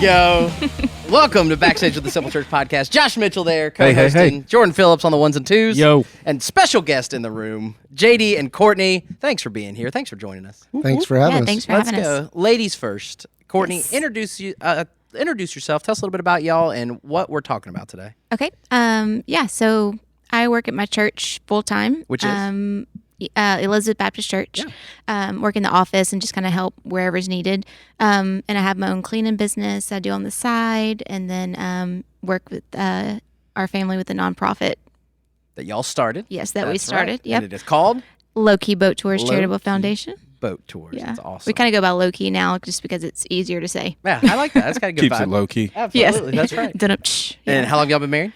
go. Welcome to Backstage with the Simple Church Podcast. Josh Mitchell there, co-hosting. Hey. Jordan Phillips on the ones and twos. Yo. And special guest in the room, JD and Courtney. Thanks for being here. Thanks for joining us. Thanks for having us. Thanks for having us. Let's go. Ladies first. Courtney, Yes. introduce yourself. Tell us a little bit about y'all and what we're talking about today. Okay. So I work at my church full time. Which is? Elizabeth Baptist Church. Yeah. Work in the office and just kind of help wherever's needed. And I have my own cleaning business I do on the side, and then work with our family with a nonprofit. That y'all started. Yes, that we started. Right. Yep. And it is called? Low Key Boat Tours Charitable Low-Key Foundation. Boat Tours. Yeah. That's awesome. We kind of go by Low Key now just because it's easier to say. Yeah, I like that. That's got a good Keeps vibe. it low key. Absolutely. That's right. And how long y'all been married?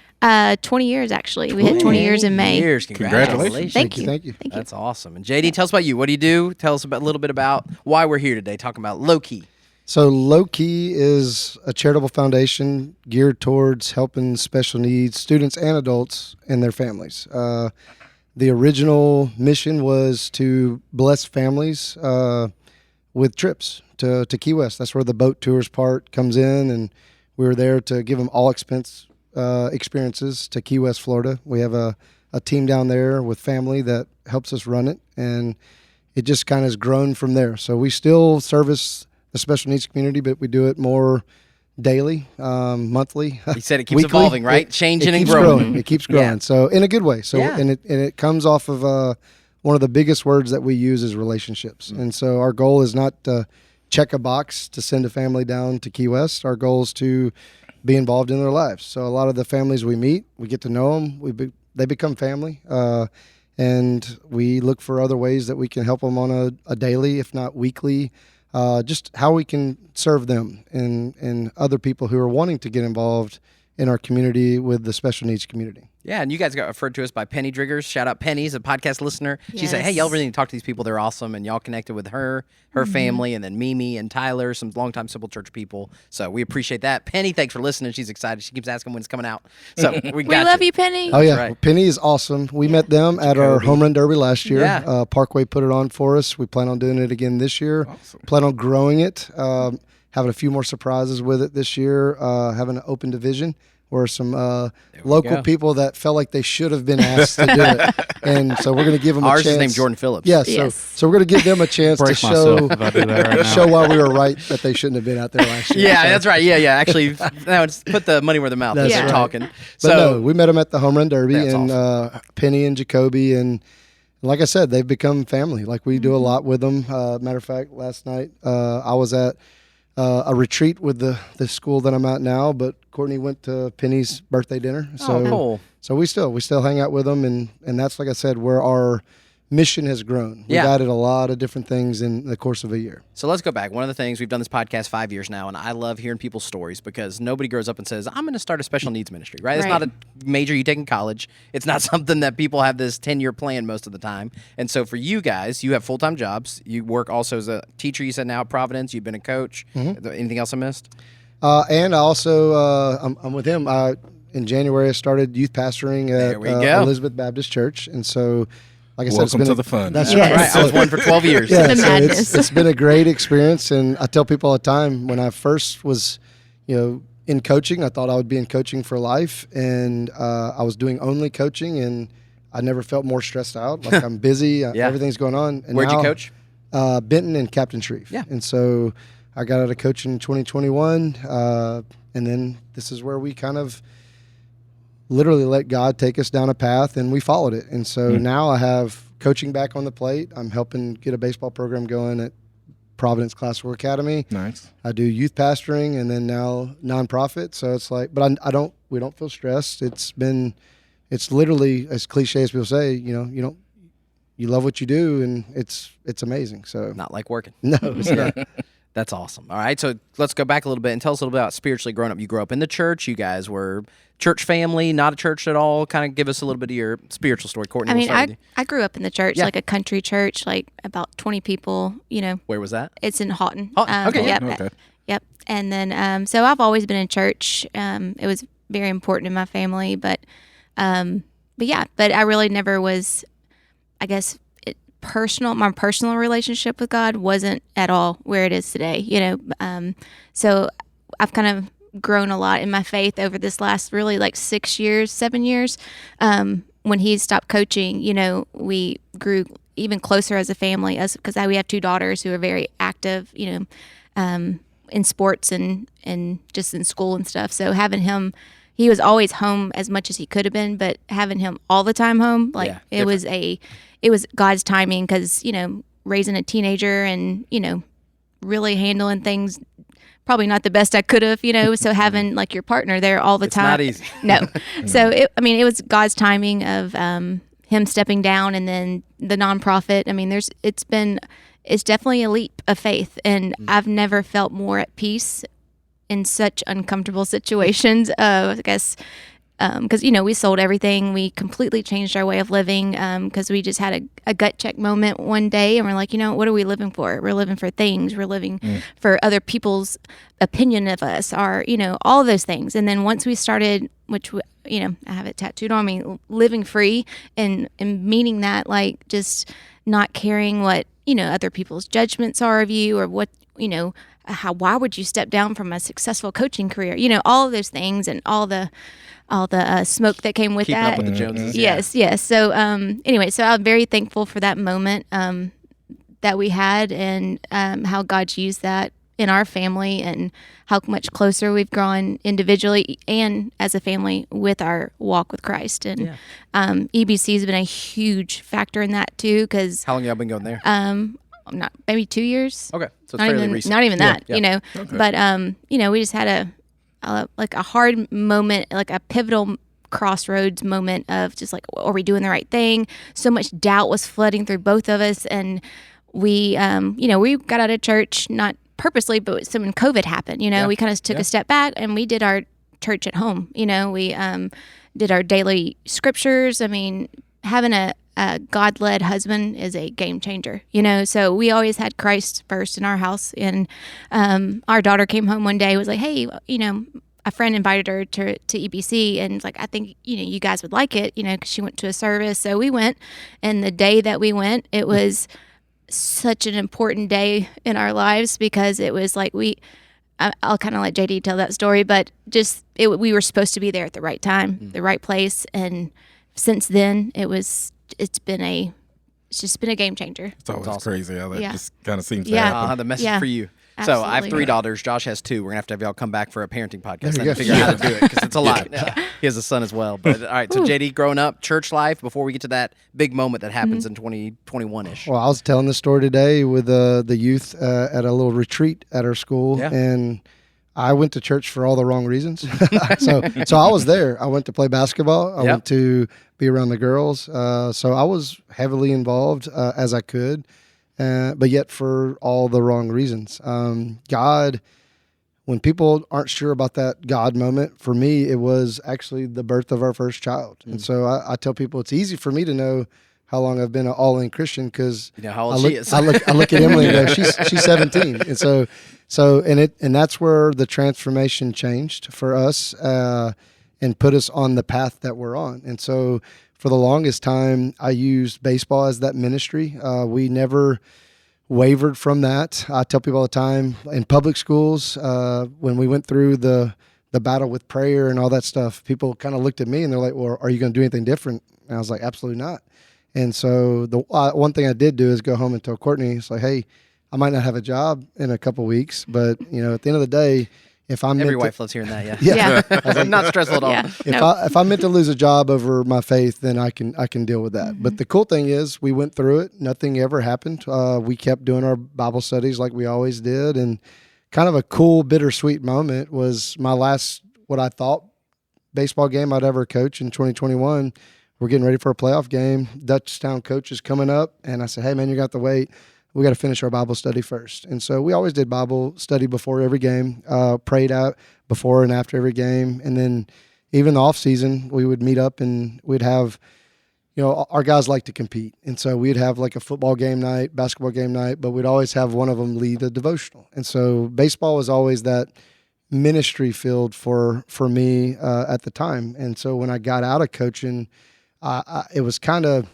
20 years, actually. We hit 20 years in May. Years. Congratulations. Thank you. Thank you. That's awesome. And JD, tell us about you. What do you do? Tell us a little bit about why we're here today, talking about Low Key. So Low Key is a charitable foundation geared towards helping special needs students and adults and their families. The original mission was to bless families with trips to Key West. That's where the boat tours part comes in, and we were there to give them all experiences to Key West, Florida. We have a team down there with family that helps us run it, and it just kind of has grown from there. So we still service the special needs community, but we do it more daily, monthly. You said it keeps weekly. evolving, right? Changing and keeps growing. It keeps growing. Yeah. So in a good way. So Yeah. and it comes off of one of the biggest words that we use is relationships. And so our goal is not to check a box to send a family down to Key West. Our goal is to be involved in their lives. So a lot of the families we meet, we get to know them. They become family. And we look for other ways that we can help them on a daily, if not weekly, just how we can serve them and other people who are wanting to get involved in our community with the special needs community. Yeah, and you guys got referred to us by Penny Driggers. Shout out Penny's a podcast listener. She said, Yes. hey, y'all really need to talk to these people. They're awesome. And y'all connected with her family, and then Mimi and Tyler, some longtime Simple Church people. So we appreciate that. Penny, thanks for listening. She's excited. She keeps asking when it's coming out. So we got love you, Penny. Oh, yeah. right. Penny is awesome. We met them at our home run derby last year. Yeah. Parkway put it on for us. We plan on doing it again this year. Awesome. Plan on growing it, having a few more surprises with it this year, having an open division where some local go. people that felt like they should have been asked to do it. And so we're going to give them a Ours chance. is named Jordan Phillips. Yeah, Yes. so we're going to give them a chance to Break show myself if I do that right now. show why we were right that they shouldn't have been out there last year. Yeah, So- that's right. Yeah. Actually, now it's put the money where the mouth is. That's We're right. talking. But So no, we met them at the home run derby, That's and Penny and Jacoby, and like I said, they've become family. Like we do a lot with them. Matter of fact, last night I was at a retreat with the school that I'm at now, but Courtney went to Penny's birthday dinner. So, cool. So we still hang out with them, and that's, like I said, where our mission has grown. We've Yeah. added a lot of different things in the course of a year. So let's go back. One of the things, we've done this podcast 5 years now, and I love hearing people's stories because nobody grows up and says, I'm going to start a special needs ministry, right? It's Right. not a major you take in college. It's not something that people have this 10-year plan most of the time. And so for you guys, you have full-time jobs. You work also as a teacher, you said now at Providence. You've been a coach. Anything else I missed? And I also, I'm with him. In January, I started youth pastoring There at we go. Elizabeth Baptist Church. And so, like I said, Welcome it's to been the fun. That's Yes. right. Right. I was one for 12 years. Yeah, The so madness. it's been a great experience, and I tell people all the time when I first was, in coaching, I thought I would be in coaching for life, and I was doing only coaching, and I never felt more stressed out. Like I'm busy, everything's going on. And Where'd you now, coach? Benton and Captain Shreve. Yeah. And so I got out of coaching in 2021, and then this is where we kind of literally let God take us down a path, and we followed it. And so now I have coaching back on the plate. I'm helping get a baseball program going at Providence Classical Academy. Nice. I do youth pastoring, and then now nonprofit. So it's like, but we don't feel stressed. It's literally as cliche as people say, you love what you do, and it's amazing. So Not like working. no, it's not. That's awesome. All right, so let's go back a little bit and tell us a little bit about spiritually growing up. You grew up in the church. You guys were church family, not a church at all. Kind of give us a little bit of your spiritual story. Courtney, I we'll mean, start with you. I grew up in the church, Yeah. like a country church, like about 20 people, Where was that? It's in Houghton. Houghton, okay, yeah. Yep. Okay. Yep. And then, so I've always been in church. It was very important in my family, but I really never was, I guess, my personal relationship with God wasn't at all where it is today, So I've kind of grown a lot in my faith over this last really like 7 years. When he stopped coaching, we grew even closer as a family, because we have 2 daughters who are very active, in sports and just in school and stuff. So having him, he was always home as much as he could have been, but having him all the time home, it was God's timing, because, raising a teenager and, really handling things probably not the best I could have, so having like your partner there all the time. It's not easy. No. So it was God's timing of him stepping down, and then the nonprofit. I mean, it's definitely a leap of faith, and I've never felt more at peace in such uncomfortable situations. I guess because we sold everything, we completely changed our way of living, because we just had a gut check moment one day, and we're like, what are we living for? We're living for things. We're living for other people's opinion of us, or all of those things. And then once we started, which I have it tattooed on me, living free, and meaning that, like, just not caring what other people's judgments are of you, or what why would you step down from a successful coaching career? All of those things, and all the smoke that came with Keeping that. up with the Joneses. Yes. So anyway, so I'm very thankful for that moment that we had, and how God's used that in our family, and how much closer we've grown individually and as a family with our walk with Christ. And EBC has been a huge factor in that too, because How long y'all been going there? not maybe 2 years. Okay, so it's Not fairly even, recent. not even that, Yeah. Okay. But we just had a hard moment, like a pivotal crossroads moment of just like, are we doing the right thing? So much doubt was flooding through both of us, and we got out of church, not purposely, but when COVID happened, we kind of took a step back, and we did our church at home. We did our daily scriptures. I mean, having a God-led husband is a game changer, so we always had Christ first in our house. And our daughter came home one day, was like, hey, a friend invited her to EBC, and like, I think you guys would like it, because she went to a service. So we went, and the day that we went, it was such an important day in our lives, because it was like I'll kind of let JD tell that story, but just we were supposed to be there at the right time, the right place, and since then it's just been a game changer. It's always awesome. crazy how that Yeah. just kind of seems to Yeah. happen. I'll have the message Yeah. for you. So I have Absolutely. 3 daughters. Josh has 2. We're gonna have y'all come back for a parenting podcast There and you go. figure out how to do it, because it's a lot. He has a son as well. But all right, so JD, growing up, church life, before we get to that big moment that happens in 2021-ish. Well, I was telling this story today with the youth at a little retreat at our school, Yeah. and I went to church for all the wrong reasons. so I was there. I went to play basketball. I went to be around the girls. So I was heavily involved as I could, but yet for all the wrong reasons. God, when people aren't sure about that God moment, for me, it was actually the birth of our first child. And so I tell people it's easy for me to know how long I've been an all-in Christian, because You know how old she is. I look at Emily and go, she's 17, and so that's where the transformation changed for us, and put us on the path that we're on. And so for the longest time, I used baseball as that ministry. We never wavered from that. I tell people all the time in public schools, when we went through the battle with prayer and all that stuff, people kind of looked at me and they're like, well, are you going to do anything different? And I was like, absolutely not. And so the one thing I did do is go home and tell Courtney, it's like, hey, I might not have a job in a couple weeks, but at the end of the day, if I'm Every meant to, wife loves hearing that. Yeah. Not stressful at all. Yeah. if I'm meant to lose a job over my faith, then I can deal with that. But the cool thing is, we went through it. Nothing ever happened. We kept doing our Bible studies like we always did, and kind of a cool, bittersweet moment was my last, what I thought, baseball game I'd ever coach in 2021. We're getting ready for a playoff game. Dutchtown coach is coming up, and I said, hey, man, you got to wait. We got to finish our Bible study first. And so we always did Bible study before every game, prayed out before and after every game. And then even the off season, we would meet up and we'd have, our guys like to compete. And so we'd have like a football game night, basketball game night, but we'd always have one of them lead a devotional. And so baseball was always that ministry field for me at the time. And so when I got out of coaching, it was kind of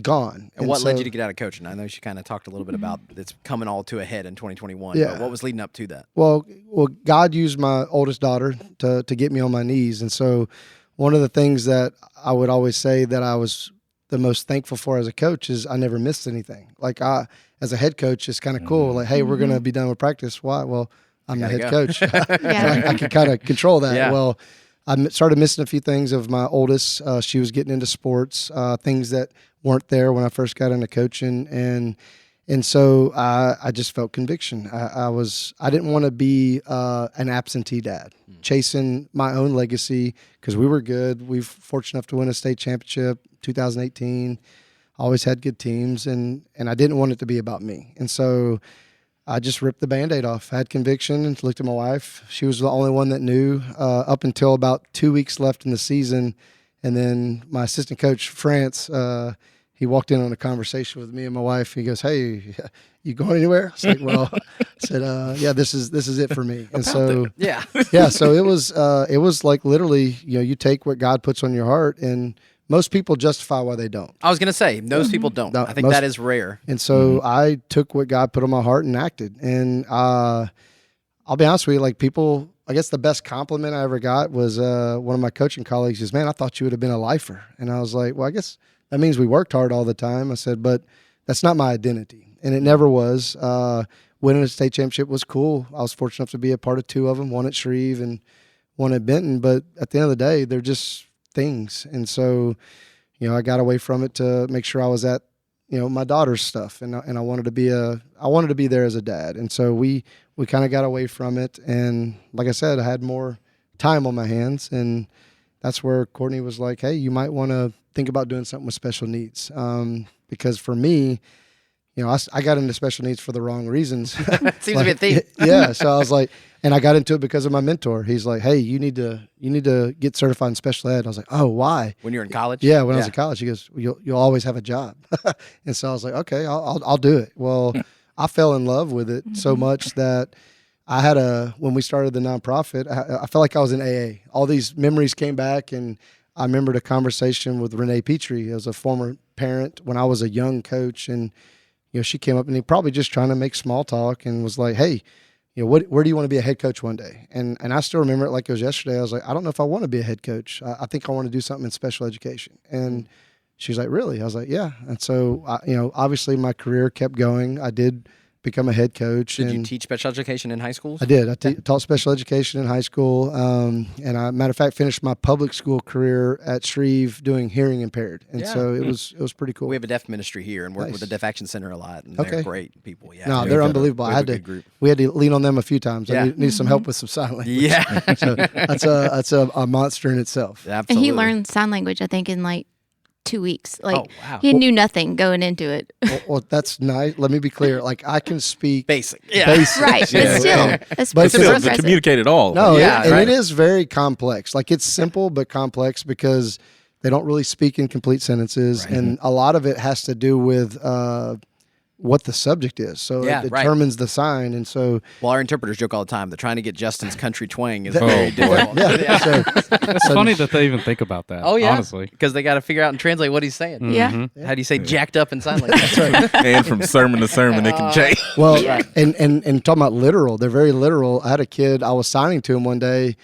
gone. And what led you to get out of coaching? I know she kind of talked a little bit about it's coming all to a head in 2021. Yeah. But what was leading up to that? Well, God used my oldest daughter to get me on my knees. And so one of the things that I would always say that I was the most thankful for as a coach is I never missed anything. Like as a head coach, it's kind of cool. Like, hey, we're going to be done with practice. Why? Well, I'm the head coach. So I can kind of control that. Yeah. Well, I started missing a few things of my oldest. She was getting into sports, things that weren't there when I first got into coaching. And so I just felt conviction. I didn't want to be an absentee dad, chasing my own legacy because we were good. We were fortunate enough to win a state championship 2018. Always had good teams, and I didn't want it to be about me. And so I just ripped the Band-Aid off. I had conviction and looked at my wife. She was the only one that knew up until about 2 weeks left in the season. And then my assistant coach, France, he walked in on a conversation with me and my wife. He goes, "Hey, you going anywhere?" I was like, "Well," I said, "Yeah, this is it for me." And so, Yeah. yeah, so it was like literally, you take what God puts on your heart, and most people justify why they don't. I was going to say, most people don't. No, I think that is rare. And so I took what God put on my heart and acted. And I'll be honest with you, like people, I guess the best compliment I ever got was one of my coaching colleagues says, "Man, I thought you would have been a lifer." And I was like, "Well, I guess that means we worked hard all the time." I said, "But that's not my identity." And it never was. Winning a state championship was cool. I was fortunate enough to be a part of two of them, one at Shreve and one at Benton. But at the end of the day, they're just things. And so, I got away from it to make sure I was at, my daughter's stuff. And I wanted to be there as a dad. And so we kind of got away from it. And like I said, I had more time on my hands. And that's where Courtney was like, "Hey, you might want to think about doing something with special needs." Because for me, I got into special needs for the wrong reasons. Seems to be a theme. Yeah. So I was like, and I got into it because of my mentor. He's like, "Hey, you need to get certified in special ed." I was like, "Oh, why?" When you're in college? Yeah, when I was in college, he goes, "You'll always have a job." And so I was like, "Okay, I'll do it." Well, I fell in love with it so much that I had when we started the nonprofit, I felt like I was in AA. All these memories came back, and I remembered a conversation with Renee Petrie as a former parent when I was a young coach, and she came up and he probably just trying to make small talk and was like, "Hey, where do you want to be a head coach one day?" And I still remember it like it was yesterday. I was like, "I don't know if I want to be a head coach. I think I want to do something in special education." And she's like, "Really?" I was like, "Yeah." And so, obviously my career kept going. I did become a head coach. Did you teach special education in high schools? I did. I taught special education in high school. And I, matter of fact, finished my public school career at Shreve doing hearing impaired. And so it was pretty cool. We have a deaf ministry here and work with the Deaf Action Center a lot. And Okay. they're great people. Yeah. No, they're unbelievable. We had to lean on them a few times. Yeah. I needed some help with some sign language. Yeah. So that's a monster in itself. Absolutely. And he learned sign language, I think, in like 2 weeks. Like, Oh, wow. he knew nothing going into it. Well, that's nice. Let me be clear. Like I can speak Basic. Yeah. basics. Right. you know, But still, and- that's but Still, to impressive. communicate it all. No, Yeah, and right. it is very complex. Like it's simple but complex because they don't really speak in complete sentences, and a lot of it has to do with what the subject is. So Yeah, it right. determines the sign, and so Well, our interpreters joke all the time that trying to get Justin's country twang is very difficult. yeah. So, It's funny that they even think about that. Oh, yeah. Honestly. Because they got to figure out and translate what he's saying. Yeah. How do you say jacked up in sign language? And from sermon to sermon, it can change. well, and talking about literal, they're very literal. I had a kid I was signing to him one day,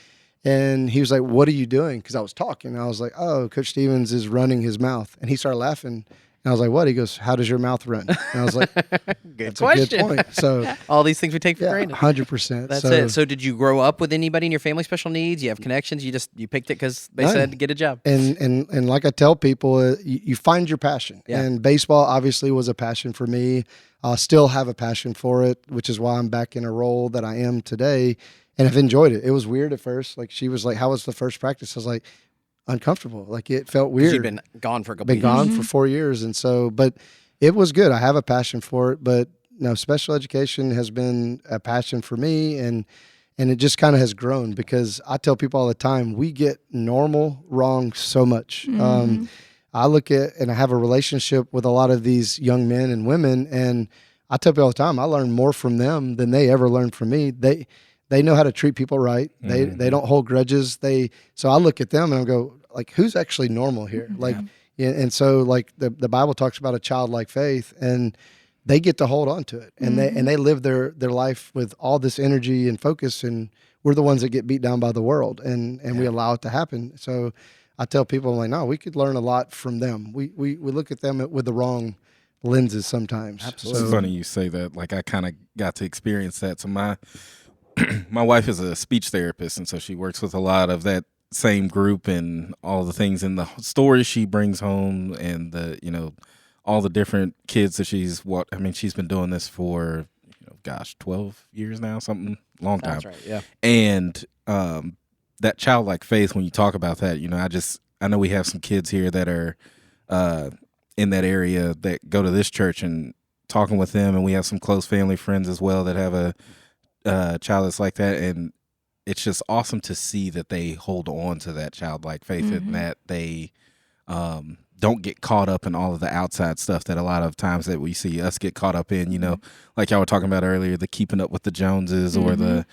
and he was like, "What are you doing?" Because I was talking. I was like, "Oh, Coach Stephens is running his mouth," and he started laughing. And I was like, "What?" He goes, "How does your mouth run?" And I was like, "That's a good point." So, All these things we take for yeah, granted. 100%. That's it. So did you grow up with anybody in your family special needs? You have connections? You picked it because they None. said to get a job. And like I tell people, you find your passion. Yeah. And baseball obviously was a passion for me. I still have a passion for it, which is why I'm back in a role that I am today, and have enjoyed it. It was weird at first. Like she was like, "How was the first practice?" I was like, uncomfortable. Like it felt 'Cause weird. you've been gone for a couple Been years. gone for 4 years, and so, but it was good. I have a passion for it, but no, special education has been a passion for me, and it just kind of has grown because I tell people all the time we get normal wrong so much. I look at and I have a relationship with a lot of these young men and women, and I tell people all the time I learn more from them than they ever learned from me. They know how to treat people right. They don't hold grudges. So I look at them and I go, like, who's actually normal here? Like, Yeah, and so like the Bible talks about a childlike faith, and they get to hold on to it, and they live their life with all this energy and focus, and we're the ones that get beat down by the world, and we allow it to happen. So I tell people, I'm like, no, we could learn a lot from them. We look at them with the wrong lenses sometimes. Absolutely. It's funny you say that. Like I kind of got to experience that. So my wife is a speech therapist, and so she works with a lot of that same group and all the things in the stories she brings home, and the all the different kids that she's been doing this for 12 years now, something long time. That's right. Yeah. And that childlike faith, when you talk about that, I know we have some kids here that are in that area that go to this church, and talking with them, and we have some close family friends as well that have a child that's like that, and it's just awesome to see that they hold on to that childlike faith and that they don't get caught up in all of the outside stuff that a lot of times that we see us get caught up in, like y'all were talking about earlier, the keeping up with the Joneses or the,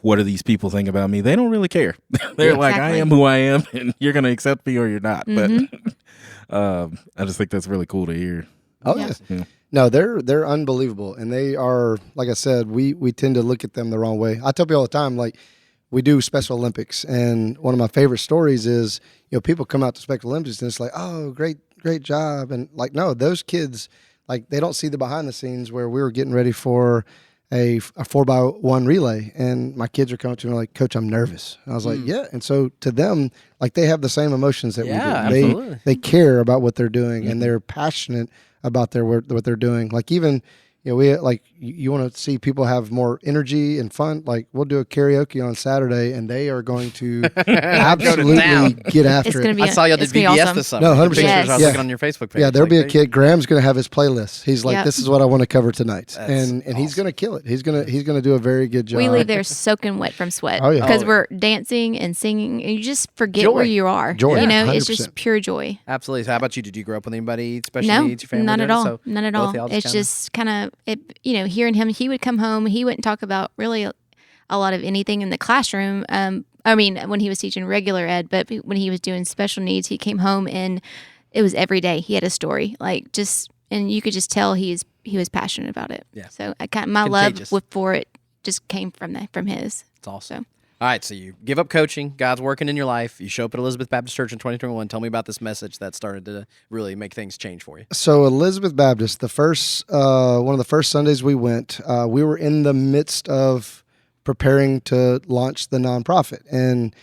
what do these people think about me? They don't really care. They're like, I am who I am, and you're going to accept me or you're not. But I just think that's really cool to hear. Oh, yeah. No, they're unbelievable, and they are, like I said, we tend to look at them the wrong way. I tell people all the time, like, we do Special Olympics, and one of my favorite stories is, people come out to Special Olympics, and it's like, oh, great job, and like, no, those kids, like, they don't see the behind the scenes where we were getting ready for a 4x1 relay, and my kids are coming to me like, Coach, I'm nervous. And I was like, yeah, and so to them, like, they have the same emotions that we do. Absolutely. They care about what they're doing, and they're passionate about what they're doing. Like, even we like, you want to see people have more energy and fun. Like, we'll do a karaoke on Saturday, and they are going to absolutely get after it. I saw y'all did VBS awesome. this summer. No, 100%. Pictures I was Yeah. looking on your Facebook page. Yeah, there'll Like, be a kid. Graham's going to have his playlist. He's like, this is what I want to cover tonight, and awesome. he's going to kill it. He's going to do a very good job. We leave there soaking wet from sweat Oh, yeah. because we're dancing and singing, and you just forget Joy. where you are. Joy. It's 100%. just pure joy. Absolutely. So how about you? Did you grow up with anybody special No, needs? Your family? not did at it? all. So None at both all. y'all It's kinda- just kind of hearing him. He would come home. He wouldn't talk about really a lot of anything in the classroom. When he was teaching regular ed, but when he was doing special needs, he came home and it was every day. He had a story, and you could just tell he was passionate about it. Yeah. So my Contagious. love for it just came from his. It's awesome. All right, so you give up coaching. God's working in your life. You show up at Elizabeth Baptist Church in 2021. Tell me about this message that started to really make things change for you. So Elizabeth Baptist, the first one of the first Sundays we went, we were in the midst of preparing to launch the nonprofit, and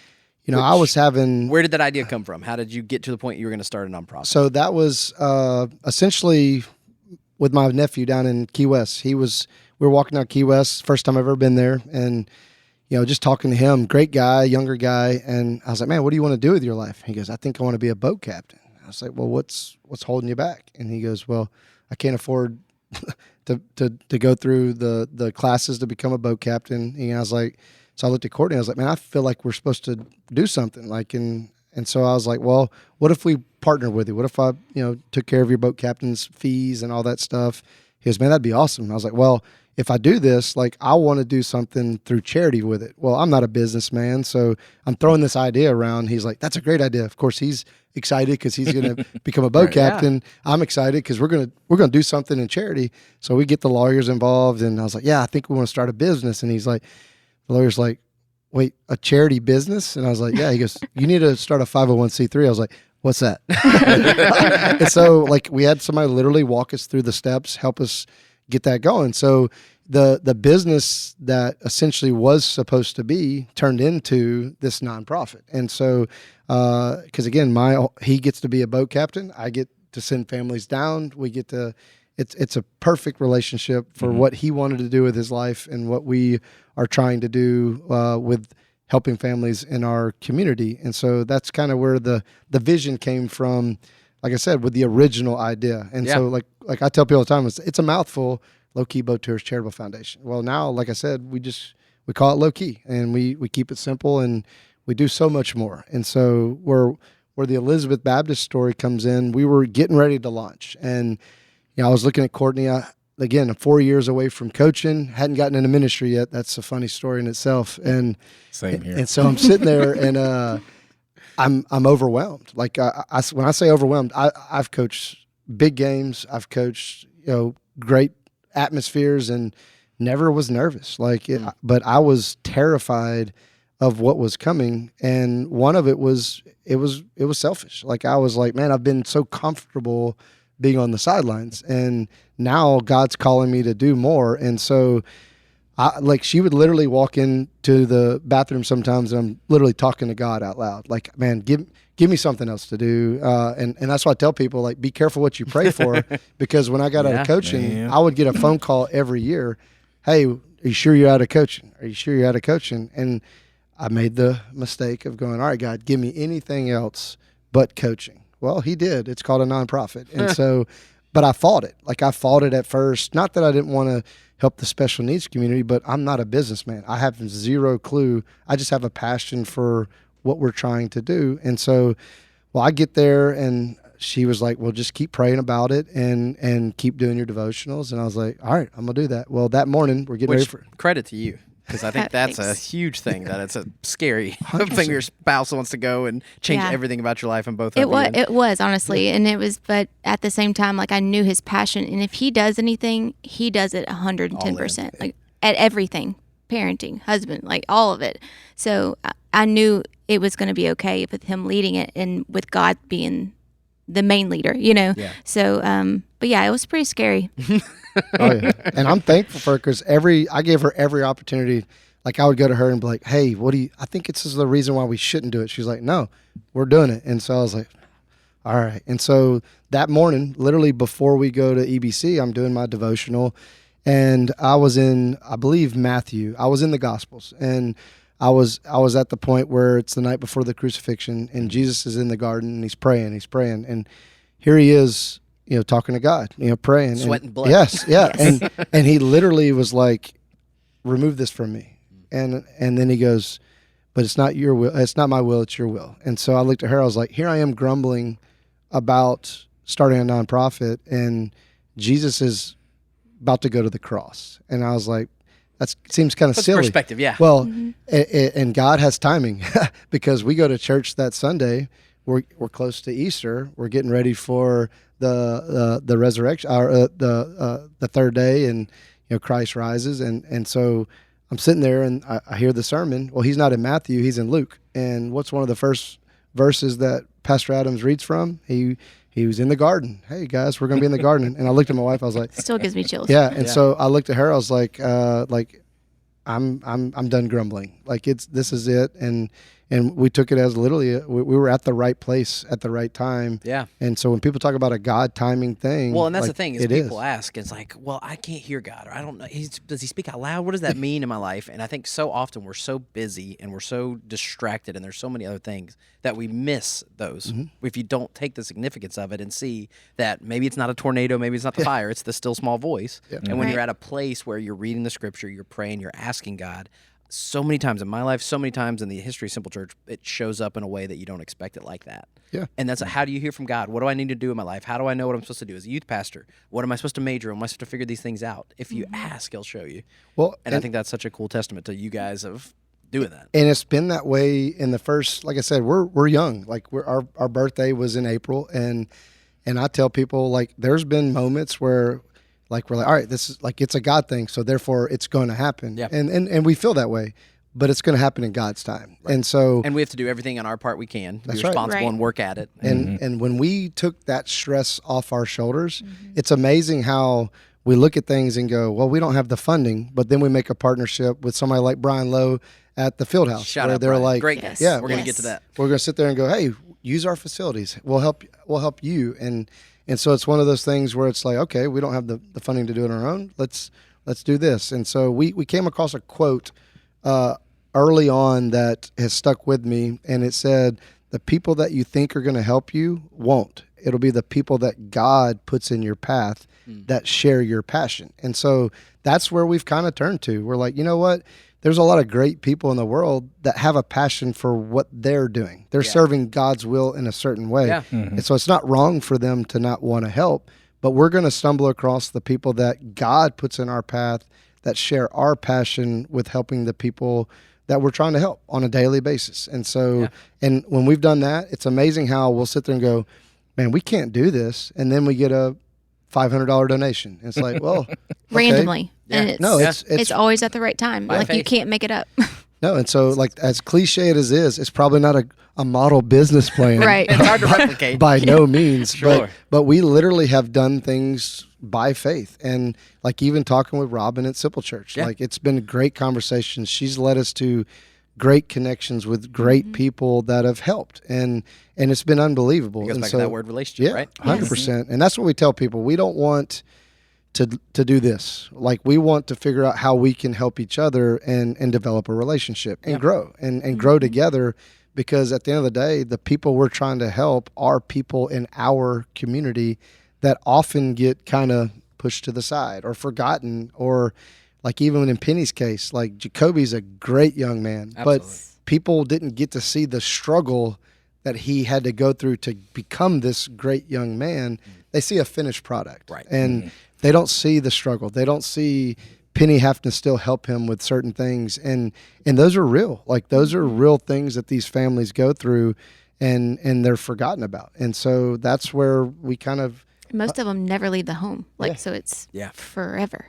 I was having. Where did that idea come from? How did you get to the point you were going to start a nonprofit? So that was essentially with my nephew down in Key West. We were walking down Key West, first time I've ever been there, and just talking to him, great guy, younger guy, and I was like, man, what do you want to do with your life? He goes, I think I want to be a boat captain. I was like, well, what's holding you back? And he goes, well, I can't afford to go through the classes to become a boat captain. And I was like, so I looked at Courtney. I was like, man, I feel like we're supposed to do something. And so I was like, well, what if we partner with you? What if I, took care of your boat captain's fees and all that stuff? He goes, man, that'd be awesome. And I was like, well, if I do this, like, I want to do something through charity with it. Well, I'm not a businessman, so I'm throwing this idea around. He's like, that's a great idea. Of course, he's excited because he's going to become a boat captain. Yeah. I'm excited because we're gonna do something in charity. So we get the lawyers involved, and I was like, yeah, I think we want to start a business. And he's like, the lawyer's like, wait, a charity business? And I was like, yeah. He goes, you need to start a 501c3. I was like, what's that? And so, like, we had somebody literally walk us through the steps, help us get that going. So the business that essentially was supposed to be turned into this nonprofit. And so, because again, he gets to be a boat captain, I get to send families down. We get to, it's a perfect relationship for what he wanted to do with his life and what we are trying to do with helping families in our community. And so that's kind of where the vision came from. Like I said, with the original idea. And so like I tell people all the time, it's a mouthful, Low Key Boat Tours Charitable Foundation. Well, now, like I said, we call it Low Key, and we keep it simple, and we do so much more. And so where the Elizabeth Baptist story comes in, we were getting ready to launch. And I was looking at Courtney, again, 4 years away from coaching, hadn't gotten into ministry yet. That's a funny story in itself. And same here. And so I'm sitting there, and I'm overwhelmed. Like when I say overwhelmed, I've coached big games. I've coached great atmospheres and never was nervous. But I was terrified of what was coming, and one of it was selfish. Like I was like, man, I've been so comfortable being on the sidelines, and now God's calling me to do more. And so she would literally walk into the bathroom sometimes and I'm literally talking to God out loud. Like, man, give me something else to do. And that's why I tell people, like, be careful what you pray for, because when I got out of coaching, I would get a phone call every year. Hey, are you sure you're out of coaching? Are you sure you're out of coaching? And I made the mistake of going, all right, God, give me anything else but coaching. Well, he did. It's called a nonprofit. And so, but I fought it. Like I fought it at first. Not that I didn't want to help the special needs community, but I'm not a businessman. I have zero clue. I just have a passion for what we're trying to do. And so, I get there and she was like, well, just keep praying about it and keep doing your devotionals. And I was like, all right, I'm going to do that. Well, that morning we're getting ready for credit to you. Because I think that's a huge thing, that it's a scary thing your spouse wants to go and change everything about your life, and both It was, honestly. And it was, but at the same time, like I knew his passion. And if he does anything, he does it 110%. Like at everything, parenting, husband, like all of it. So I knew it was going to be okay with him leading it and with God being the main leader, Yeah. So, but yeah, it was pretty scary. Oh yeah, and I'm thankful for her because I gave her every opportunity. Like I would go to her and be like, "Hey, I think this is the reason why we shouldn't do it." She's like, "No, we're doing it." And so I was like, "All right." And so that morning, literally before we go to EBC, I'm doing my devotional, and I was in, I believe, Matthew. I was in the Gospels, and I was at the point where it's the night before the crucifixion, and Jesus is in the garden and he's praying, and here he is. Talking to God, praying. Sweat and blood. Yes, yeah. And he literally was like, remove this from me. And then he goes, but it's not your will. It's not my will. It's your will. And so I looked at her. I was like, here I am grumbling about starting a nonprofit, and Jesus is about to go to the cross. And I was like, that seems kind of silly. Perspective, yeah. Well, and God has timing because we go to church that Sunday. We're close to Easter. We're getting ready for the resurrection, or the third day, and Christ rises, and so I'm sitting there and I hear the sermon. Well, he's not in Matthew, he's in Luke. And what's one of the first verses that Pastor Adams reads from? He was in the garden. Hey guys, we're gonna be in the garden. And I looked at my wife. I was like, still gives me chills. Yeah. And so I looked at her. I was like I'm done grumbling. Like this is it. And we took it as literally we were at the right place at the right time. Yeah. And so when people talk about a God timing thing, well, and that's the thing is people ask, it's like, well, I can't hear God, or I don't know. Does he speak out loud? What does that mean in my life? And I think so often we're so busy and we're so distracted, and there's so many other things that we miss those. Mm-hmm. If you don't take the significance of it and see that maybe it's not a tornado, maybe it's not the fire, it's the still small voice. Yeah. And when you're at a place where you're reading the scripture, you're praying, you're asking God. So many times in my life, so many times in the history of Simple Church, it shows up in a way that you don't expect it like that. Yeah. And that's how do you hear from God? What do I need to do in my life? How do I know what I'm supposed to do as a youth pastor? What am I supposed to major in? Am I supposed to figure these things out? If you ask, he'll show you. Well, and I think that's such a cool testament to you guys of doing that. And it's been that way in the first, like I said, we're young. Like our birthday was in April, and I tell people, like, there's been moments where, like, we're like, all right, this is like, it's a God thing, so therefore it's going to happen. Yeah. And we feel that way, but it's going to happen in God's time. Right. And we have to do everything on our part we can. That's be responsible right. and work at it. And when we took that stress off our shoulders, it's amazing how we look at things and go, well, we don't have the funding, but then we make a partnership with somebody like Brian Lowe at the Fieldhouse. Shout where out, they're Brian. like, great guys. Yeah, we're going to get to that. We're going to sit there and go, hey, use our facilities. We'll help you. And so it's one of those things where it's like, okay, we don't have the funding to do it on our own. Let's do this. And so we came across a quote early on that has stuck with me, and it said, the people that you think are going to help you won't. It'll be the people that God puts in your path that share your passion. And so that's where we've kind of turned to. We're like, you know what? There's a lot of great people in the world that have a passion for what they're doing. They're serving God's will in a certain way. Yeah. And so it's not wrong for them to not want to help, but we're going to stumble across the people that God puts in our path that share our passion with helping the people that we're trying to help on a daily basis. And so, and when we've done that, it's amazing how we'll sit there and go, man, we can't do this. And then we get a $500 donation. It's like, well, okay. Randomly. And it's always at the right time. Like you can't make it up. No, and so like as cliche as it is, it's probably not a model business plan. Right. It's hard to replicate. By no means. Sure. But we literally have done things by faith. And like even talking with Robin at Simple Church, like it's been a great conversation. She's led us to great connections with great people that have helped. And it's been unbelievable. It goes and back so, to that word relationship, right? 100%. And that's what we tell people. We don't want to do this. Like we want to figure out how we can help each other and develop a relationship and grow and grow together, because at the end of the day, the people we're trying to help are people in our community that often get kind of pushed to the side or forgotten, or like even in Penny's case, like Jacoby's a great young man, but people didn't get to see the struggle that he had to go through to become this great young man. They see a finished product. Right. And they don't see the struggle. They don't see Penny having to still help him with certain things. And those are real. Like those are real things that these families go through and they're forgotten about. And so that's where we kind of... Most of them never leave the home. Like, so it's forever.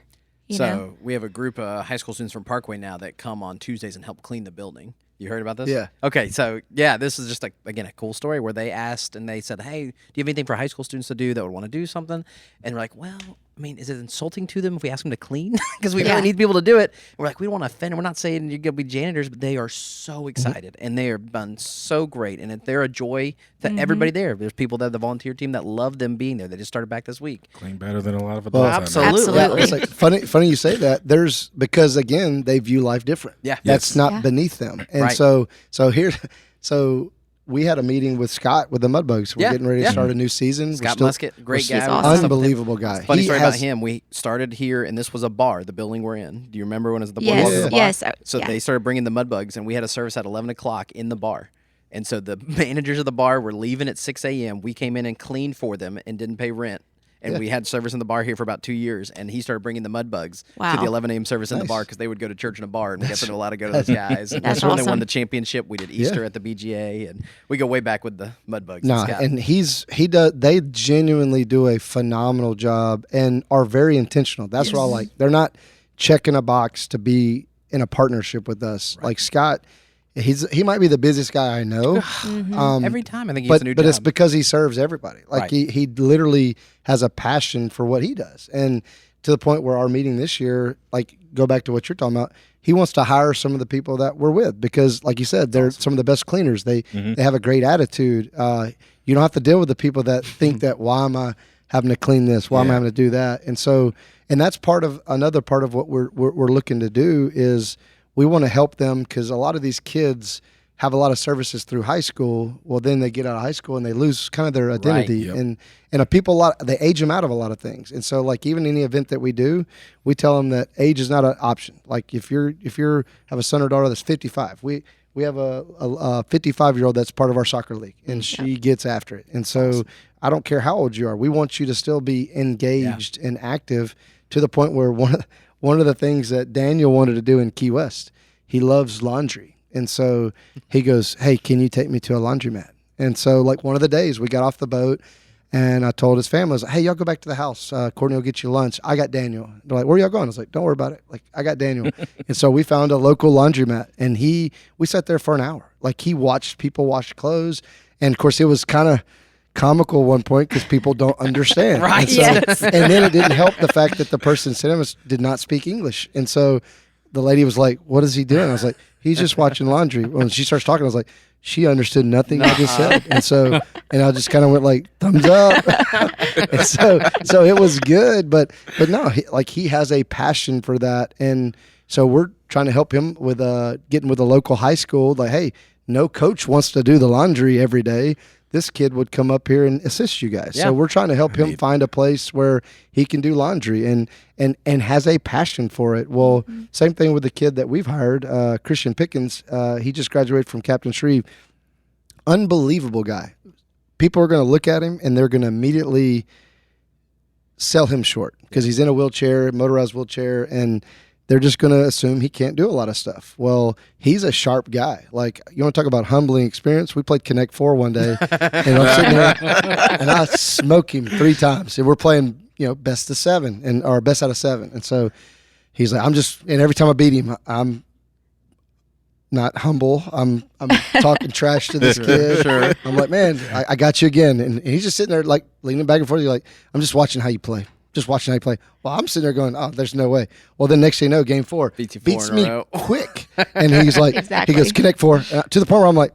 You know? We have a group of high school students from Parkway now that come on Tuesdays and help clean the building. You heard about this? Yeah. Okay, so this is just again a cool story where they asked and they said, "Hey, do you have anything for high school students to do that would want to do something?" And we're like, "Well, I mean, is it insulting to them if we ask them to clean? Because we really need people to do it." And we're like, "We don't want to offend. We're not saying you're gonna be janitors, but they are so excited and they are done so great, and they're a joy to everybody there. There's people that have the volunteer team that love them being there. They just started back this week. Clean better than a lot of adults. Absolutely. Yeah, it's like funny you say that. There's because again they view life different. Yeah. That's not beneath them. And so we had a meeting with Scott with the Mudbugs. We're getting ready to start a new season. Scott Musket, great guy. Awesome. Unbelievable guy. Funny story about him. We started here, and this was a bar, the building we're in. Do you remember when it was the boardwalk? Was a bar? Yes. So they started bringing the Mudbugs, and we had a service at 11 o'clock in the bar. And so the managers of the bar were leaving at 6 a.m. We came in and cleaned for them and didn't pay rent. And we had service in the bar here for about 2 years, and he started bringing the Mudbugs to the 11 a.m. service in the bar because they would go to church in a bar, and we got them allowed to go to those guys. And that's when awesome. they won the championship, we did Easter at the BGA, and we go way back with the Mudbugs. And they genuinely do a phenomenal job and are very intentional. That's what I like. They're not checking a box to be in a partnership with us. Right. Like Scott, he might be the busiest guy I know. Every time I think he gets a new job. But it's because he serves everybody. Like he literally has a passion for what he does. And to the point where our meeting this year, like go back to what you're talking about, he wants to hire some of the people that we're with because like you said, they're some of the best cleaners. They have a great attitude. You don't have to deal with the people that think that why am I having to clean this? Why am I having to do that? And so, and that's another part of what we're looking to do is we want to help them because a lot of these kids have a lot of services through high school. Well, then they get out of high school and they lose kind of their identity. And they age them out of a lot of things. And so like even any event that we do, we tell them that age is not an option. Like if you have a son or daughter that's 55, we have a 55-year-old that's part of our soccer league and she gets after it. And so I don't care how old you are. We want you to still be engaged and active to the point where one of the things that Daniel wanted to do in Key West, he loves laundry. And so he goes, hey, can you take me to a laundromat? And so like one of the days we got off the boat and I told his family, I was like, hey, y'all go back to the house. Courtney will get you lunch. I got Daniel. They're like, where are y'all going? I was like, don't worry about it. Like, I got Daniel. And so we found a local laundromat and we sat there for an hour. Like he watched people wash clothes. And of course it was kind of comical at one point because people don't understand. Right. And, so, and then it didn't help the fact that the person sitting us did not speak English. And so the lady was like, what is he doing? I was like, he's just watching laundry. When she starts talking, I was like, she understood nothing I just said. And I just kind of went like, thumbs up. And so it was good, but no, he has a passion for that. And so we're trying to help him with getting with a local high school. Like, hey, no coach wants to do the laundry every day. This kid would come up here and assist you guys. Yeah. So we're trying to help him find a place where he can do laundry and has a passion for it. Well, same thing with the kid that we've hired, Christian Pickens. He just graduated from Captain Shreve. Unbelievable guy. People are going to look at him and they're going to immediately sell him short because he's in a wheelchair, motorized wheelchair, they're just going to assume he can't do a lot of stuff. Well, he's a sharp guy. Like, you want to talk about humbling experience? We played Connect 4 one day, and I'm sitting there, and I smoke him 3 times. And we're playing, best of 7 or best out of 7. And so he's like, and every time I beat him, I'm not humble. I'm talking trash to this kid. Sure. I'm like, man, I got you again. And he's just sitting there like leaning back and forth. You're like, I'm just watching how you play. Well, I'm sitting there going, oh, there's no way. Well, then next thing you know, game 4 beats me quick. And he's like, Exactly. he goes, Connect 4. To the point where I'm like,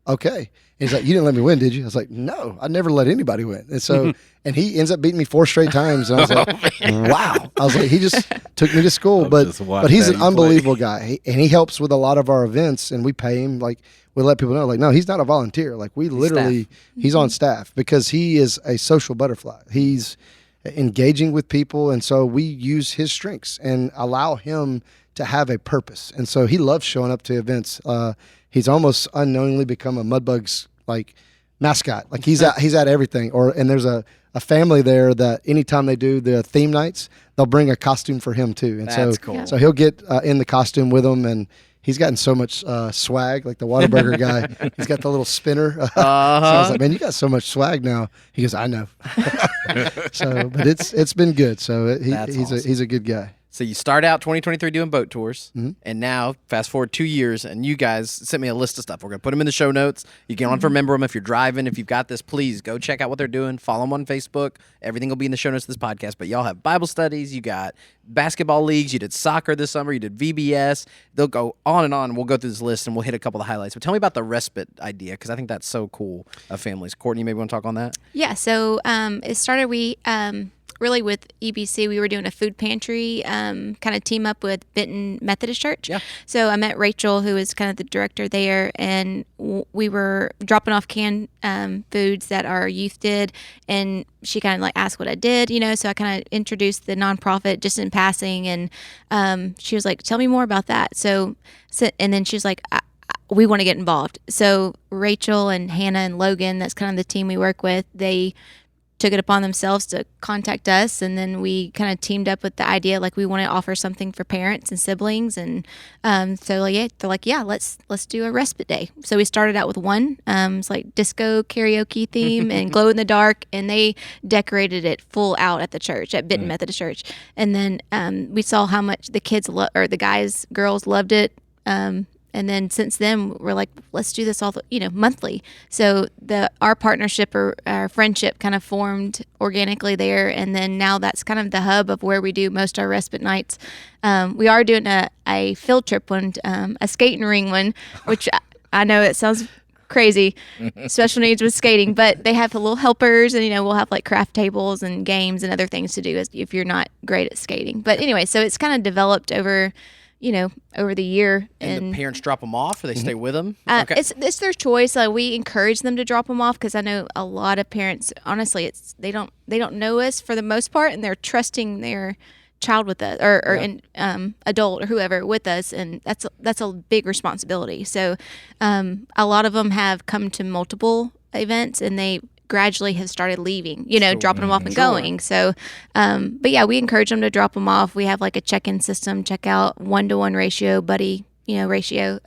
okay. And he's like, you didn't let me win, did you? I was like, no, I never let anybody win. And so, and he ends up beating me 4 straight times. And I was like, wow. I was like, he just took me to school. But he's an unbelievable guy. And he helps with a lot of our events, and we pay him. Like, we let people know, like, no, he's not a volunteer. Like, we literally, he's on staff because he is a social butterfly. He's engaging with people, and so we use his strengths and allow him to have a purpose. And so he loves showing up to events. He's almost unknowingly become a Mudbugs like mascot. Like he's at everything. And there's a family there that anytime they do the theme nights, they'll bring a costume for him too. And That's cool. So he'll get in the costume with them, and he's gotten so much swag, like the Whataburger guy. He's got the little spinner. So I was like, man, you got so much swag now. He goes, I know. But it's been good. So he's a good guy. So you start out 2023 doing boat tours, and now fast forward 2 years, and you guys sent me a list of stuff. We're going to put them in the show notes. You can remember them if you're driving. If you've got this, please go check out what they're doing. Follow them on Facebook. Everything will be in the show notes of this podcast. But y'all have Bible studies. You got basketball leagues. You did soccer this summer. You did VBS. They'll go on and on. We'll go through this list, and we'll hit a couple of the highlights. But tell me about the respite idea, because I think that's so cool of families. Courtney, maybe want to talk on that? Yeah, so it started, really with EBC, we were doing a food pantry kind of team up with Benton Methodist Church. Yeah. So I met Rachel, who is kind of the director there, and we were dropping off canned foods that our youth did, and she kind of like asked what I did, so I kind of introduced the nonprofit just in passing, and she was like, tell me more about that. So and then she was like, we want to get involved. So Rachel and Hannah and Logan, that's kind of the team we work with, they took it upon themselves to contact us, and then we kind of teamed up with the idea, like, we want to offer something for parents and siblings, and so they're like, yeah, let's do a respite day. So we started out with one, it's like disco karaoke theme and glow in the dark, and they decorated it full out at the church, at Benton Methodist Church, and then we saw how much the kids or the girls loved it. And then since then, we're like, let's do this all, monthly. So our partnership or our friendship kind of formed organically there. And then now that's kind of the hub of where we do most of our respite nights. We are doing a field trip one, a skating ring one, which I know it sounds crazy, special needs with skating, but they have the little helpers, and we'll have like craft tables and games and other things to do if you're not great at skating. But anyway, so it's kind of developed over the year. And the parents drop them off, or they stay with them? Okay. It's their choice. We encourage them to drop them off, because I know a lot of parents, honestly, they don't know us for the most part, and they're trusting their child with us, or an adult or whoever with us, and that's a big responsibility. So a lot of them have come to multiple events, and they gradually have started leaving, dropping them off and going. So, but yeah, we encourage them to drop them off. We have like a check-in system, check out 1-to-1 ratio, buddy, ratio.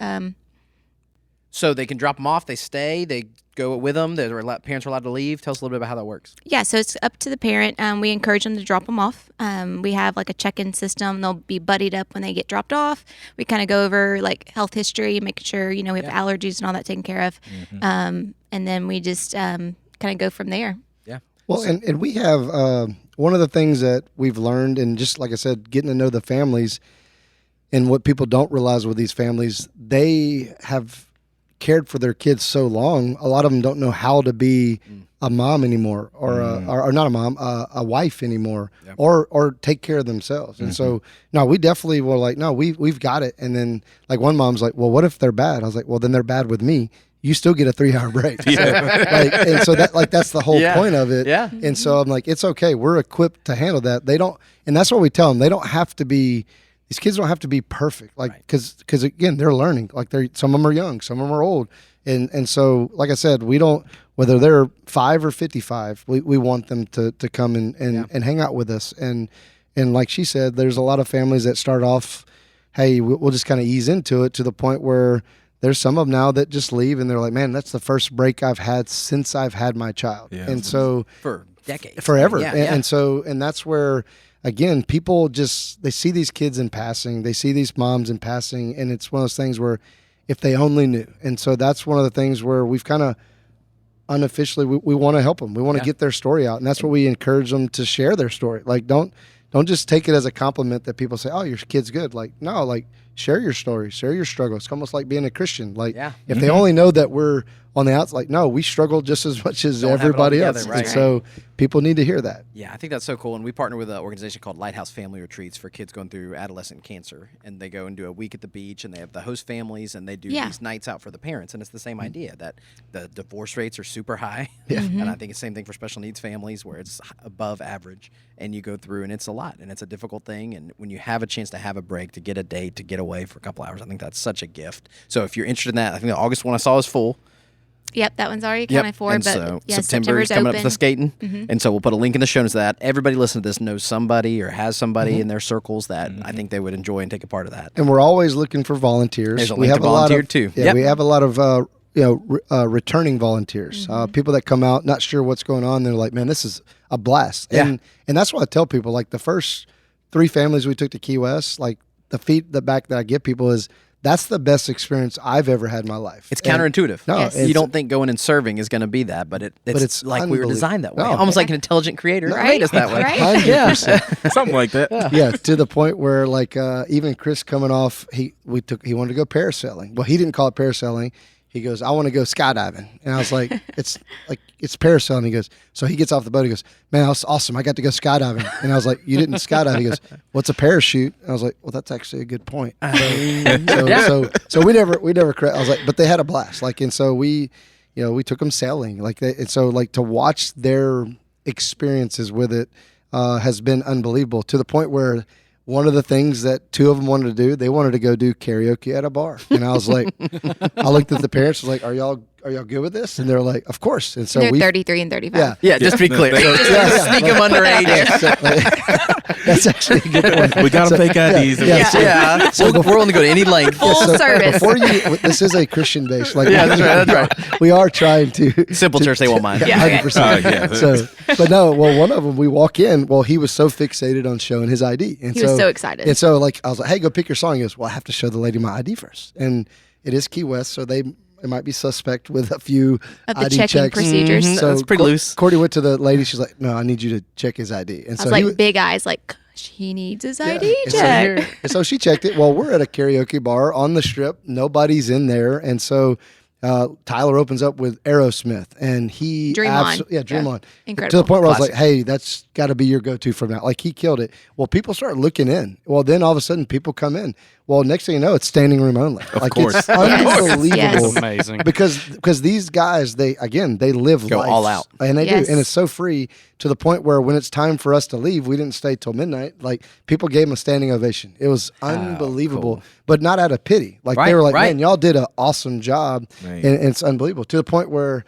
So they can drop them off, they stay, they go with them, parents are allowed to leave. Tell us a little bit about how that works. Yeah, so it's up to the parent. We encourage them to drop them off. We have like a check-in system. They'll be buddied up when they get dropped off. We kind of go over like health history, making sure, we have allergies and all that taken care of. And then we just kind of go from there. Yeah. Well, and we have one of the things that we've learned, and just like I said, getting to know the families, and what people don't realize with these families, they have cared for their kids so long. A lot of them don't know how to be a mom anymore, or not a mom, a wife anymore, or take care of themselves. And so, no, we definitely were like, no, we've got it. And then like one mom's like, well, what if they're bad? I was like, well, then they're bad with me. You still get a 3-hour break. So, and so that's the whole point of it. Yeah. And so I'm like, it's okay. We're equipped to handle that. They don't, and that's what we tell them. They don't have to be, these kids don't have to be perfect. Like, cause again, they're learning. Like some of them are young, some of them are old. And so, like I said, we don't, whether they're 5 or 55, we want them to come and hang out with us. And And like she said, there's a lot of families that start off, hey, we'll just kind of ease into it, to the point where there's some of them now that just leave, and they're like, man, that's the first break I've had since I've had my child. Yeah. And so For decades. forever. Yeah, And that's where, again, people just, they see these kids in passing, they see these moms in passing, and it's one of those things where if they only knew. And so that's one of the things where we've kind of unofficially, we want to help them. We want to get their story out, and that's what we encourage them to share their story. Like, don't just take it as a compliment that people say, oh, your kid's good. Like, no, like, share your story, share your struggle. It's almost like being a Christian. Like, if they only know that we're on the outside, like, no, we struggle just as much as everybody else. Right. And so people need to hear that. Yeah, I think that's so cool. And we partner with an organization called Lighthouse Family Retreats for kids going through adolescent cancer. And they go and do a week at the beach, and they have the host families, and they do these nights out for the parents. And it's the same idea that the divorce rates are super high. Yeah. And I think it's the same thing for special needs families, where it's above average. And you go through, and it's a lot, and it's a difficult thing. And when you have a chance to have a break, to get a date, to get away for a couple hours, I think that's such a gift. So if you're interested in that, I think the August one I saw is full. Yep, that one's already accounted for. And but so yeah, September is coming up for the skating. And so we'll put a link in the show notes to that. Everybody listening to this knows somebody or has somebody in their circles that I think they would enjoy and take a part of that. And we're always looking for volunteers. There's a we link have to a lot volunteer of, too. Yeah, we have a lot of returning volunteers, people that come out not sure what's going on. They're like, man, this is a blast. Yeah. And that's what I tell people. Like, the first 3 families we took to Key West, like, the feedback that I give people is, that's the best experience I've ever had in my life. It's counterintuitive. No, Yes. You don't think going and serving is going to be that, but it's like we were designed that way. No. Almost like an intelligent creator made us that way. Right? 100%. Something like that. Yeah, to the point where, like, even Chris coming off, he wanted to go parasailing. Well, he didn't call it parasailing. He goes, I want to go skydiving. And I was like, it's parasailing. He goes, so he gets off the boat. He goes, man, that was awesome. I got to go skydiving. And I was like, you didn't skydive. He goes, what's a parachute? And I was like, well, that's actually a good point. So we never, I was like, but they had a blast. Like, and so we took them sailing. Like, and so, like, to watch their experiences with it has been unbelievable, to the point where one of the things that 2 of them wanted to do, they wanted to go do karaoke at a bar. And I was like, I looked at the parents, was like, are y'all good with this? And they're like, of course. And so They're 33 and 35. Yeah. Yeah, just to be clear. Sneak them underage. That's actually a good one. We got to fake IDs. Yeah. So we're only going to any length. Full service. Before this is a Christian base. Like, that's right. We are trying to Simple church, they won't mind. Yeah. 100%. Yeah. So, but no, well, one of them, we walk in. Well, he was so fixated on showing his ID, and He was so excited. And so, like, I was like, "Hey, go pick your song." He goes, "Well, I have to show the lady my ID first." And it is Key West, so it might be suspect with a few Of the ID checking checks. procedures. So That's pretty loose. Courtney went to the lady. She's like, "No, I need you to check his ID." And I so was he like, big eyes, like, gosh, he needs his ID and so check. and so she checked it. Well, we're at a karaoke bar on the strip. Nobody's in there. And so Tyler opens up with Aerosmith, and he Dream On. Dream Yeah. On. Incredible. To the point where I was Classic. like, hey, that's got to be your go-to from now. Like, he killed it. Well, people start looking in. Well, then all of a sudden people come in. Well, next thing you know, it's standing room only. Like, course. it's Yes. unbelievable. Yes. Amazing. Because these guys, they live Go life. all out. And they Yes. do. And it's so free, to the point where when it's time for us to leave, we didn't stay till midnight. Like, people gave them a standing ovation. It was unbelievable, cool. but not out of pity. Like, Right, they were like, right. man, y'all did an awesome job. Man. And it's unbelievable, to the point where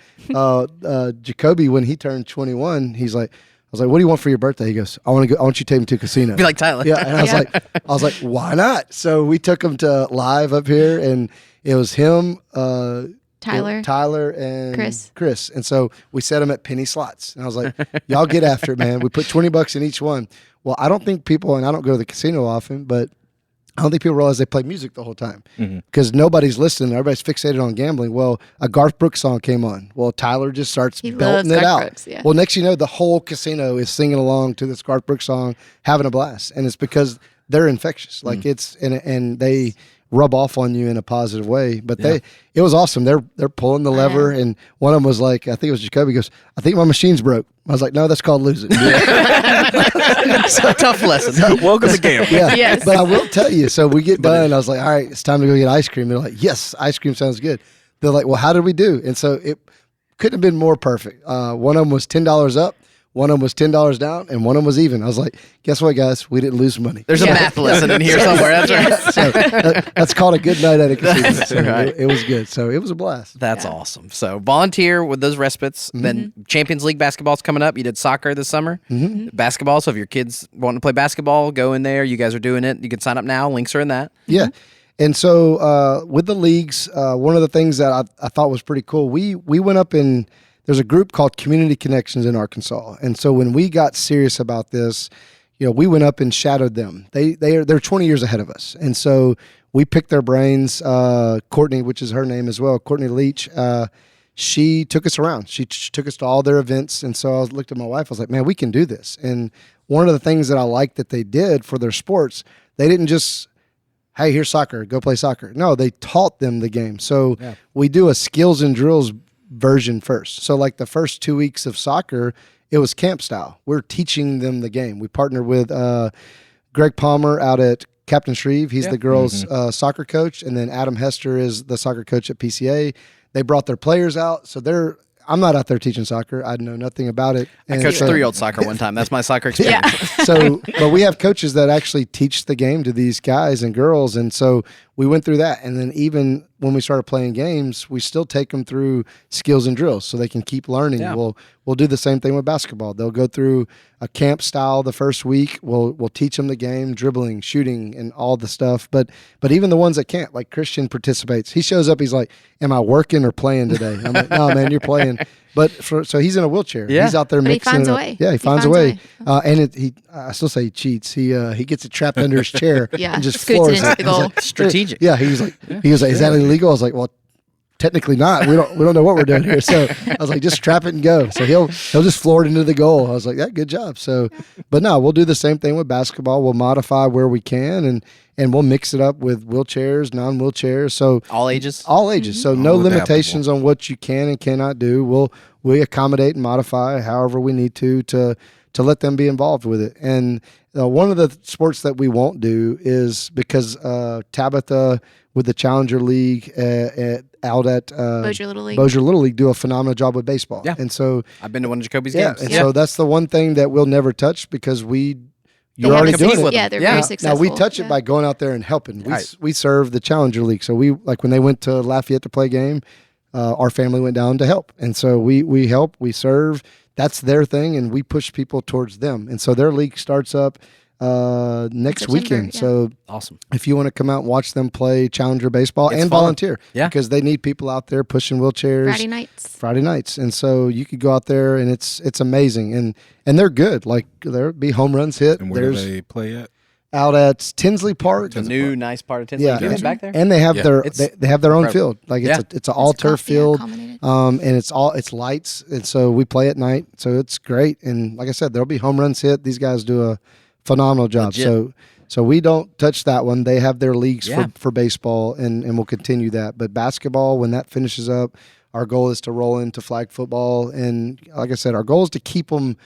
Jacoby, when he turned 21, he's like, I was like, what do you want for your birthday? He goes, I want you to take him to a casino. Be like Tyler. Yeah, and I was like, why not? So we took him to live up here, and it was him, Tyler, and Chris. And so we set him at penny slots, and I was like, y'all get after it, man. We put $20 in each one. Well, I don't think people, and I don't go to the casino often, but I don't think people realize they play music the whole time, because nobody's listening. Everybody's fixated on gambling. Well, a Garth Brooks song came on. Well, Tyler just starts He belting loves it Garth out. Brooks, yeah. Well, next you know, the whole casino is singing along to this Garth Brooks song, having a blast, and it's because they're infectious. Like, it's and they rub off on you in a positive way. But it was awesome. They're pulling the lever, and one of them was like, I think it was Jacoby, goes, I think my machine's broke. I was like, no, that's called losing. Tough lesson. Welcome to gambling. Yeah. Yes. But I will tell you, so we get done. I was like, all right, it's time to go get ice cream. They're like, yes, ice cream sounds good. They're like, well, how did we do? And so it couldn't have been more perfect. One of them was $10 up. One of them was $10 down, and one of them was even. I was like, guess what, guys? We didn't lose money. There's a math lesson in here somewhere. That's right. So that's called a good night at a casino. That's So right. it was good. So it was a blast. That's awesome. So volunteer with those respites. Then Champions League basketball's coming up. You did soccer this summer. Basketball. So if your kids want to play basketball, go in there. You guys are doing it. You can sign up now. Links are in that. Yeah. And so with the leagues, one of the things that I thought was pretty cool, we went up in, there's a group called Community Connections in Arkansas. And so when we got serious about this, we went up and shadowed them. They're 20 years ahead of us. And so we picked their brains. Courtney, which is her name as well, Courtney Leach, she took us around. She took us to all their events. And so I looked at my wife. I was like, man, we can do this. And one of the things that I liked that they did for their sports, they didn't just, hey, here's soccer, go play soccer. No, they taught them the game. So we do a skills and drills version first. So like the first 2 weeks of soccer, it was camp style. We're teaching them the game. We partnered with Greg Palmer out at Captain Shreve. He's the girls' soccer coach. And then Adam Hester is the soccer coach at PCA. They brought their players out. So I'm not out there teaching soccer. I know nothing about it. I coached 3-year-old soccer one time. That's my soccer experience. But we have coaches that actually teach the game to these guys and girls. And so we went through that. And then even when we started playing games, we still take them through skills and drills so they can keep learning. Yeah. We'll do the same thing with basketball. They'll go through a camp style the first week. We'll teach them the game, dribbling, shooting, and all the stuff. But even the ones that can't, like Christian participates. He shows up, he's like, am I working or playing today? I'm like, no, man, you're playing. But so he's in a wheelchair. Yeah. He's out there But he mixing finds it a up. way. Yeah, he finds a way. And I still say he cheats. He gets it trapped under his chair Yeah, and just scoots floors it into the He's goal. like, Strategic. Yeah, he was like, is that illegal? I was like, well, technically not. We don't know what we're doing here. So I was like, just trap it and go. So he'll just floor it into the goal. I was like, yeah, good job. So, but no, we'll do the same thing with basketball. We'll modify where we can and we'll mix it up with wheelchairs, non-wheelchairs. So All ages. all ages. So no All limitations on what you can and cannot do. We accommodate and modify however we need to let them be involved with it. And one of the sports that we won't do is because Tabitha with the Challenger League out at Bossier Little League. Bossier Little League do a phenomenal job with baseball. Yeah. And so I've been to one of Jacoby's yeah, games. and so that's the one thing that we'll never touch because you're have already to doing compete it. with Yeah, them. they're Yeah. very Now successful. we touch it by going out there and helping. Right. We serve the Challenger League, so we like when they went to Lafayette to play a game, our family went down to help, and so we help, we serve. That's their thing, and we push people towards them. And so their league starts up next September, weekend. yeah. So Awesome. if you want to come out and watch them play Challenger baseball It's and fun. volunteer, Yeah. because they need people out there pushing wheelchairs. Friday nights. And so you could go out there and it's amazing and they're good. Like there'll be home runs hit. And where do There's they play at? out at Tinsley Park. The new nice part of Tinsley. Yeah. You been back there? And they have Yeah. they have their own incredible. field. Like Yeah. it's an all turf field. Accommodated. And it's lights. And so we play at night. So it's great. And like I said, there'll be home runs hit. These guys do a phenomenal job. Legit. So we don't touch that one. They have their leagues Yeah. for baseball and we'll continue that. But basketball, when that finishes up, our goal is to roll into flag football. And like I said, our goal is to keep them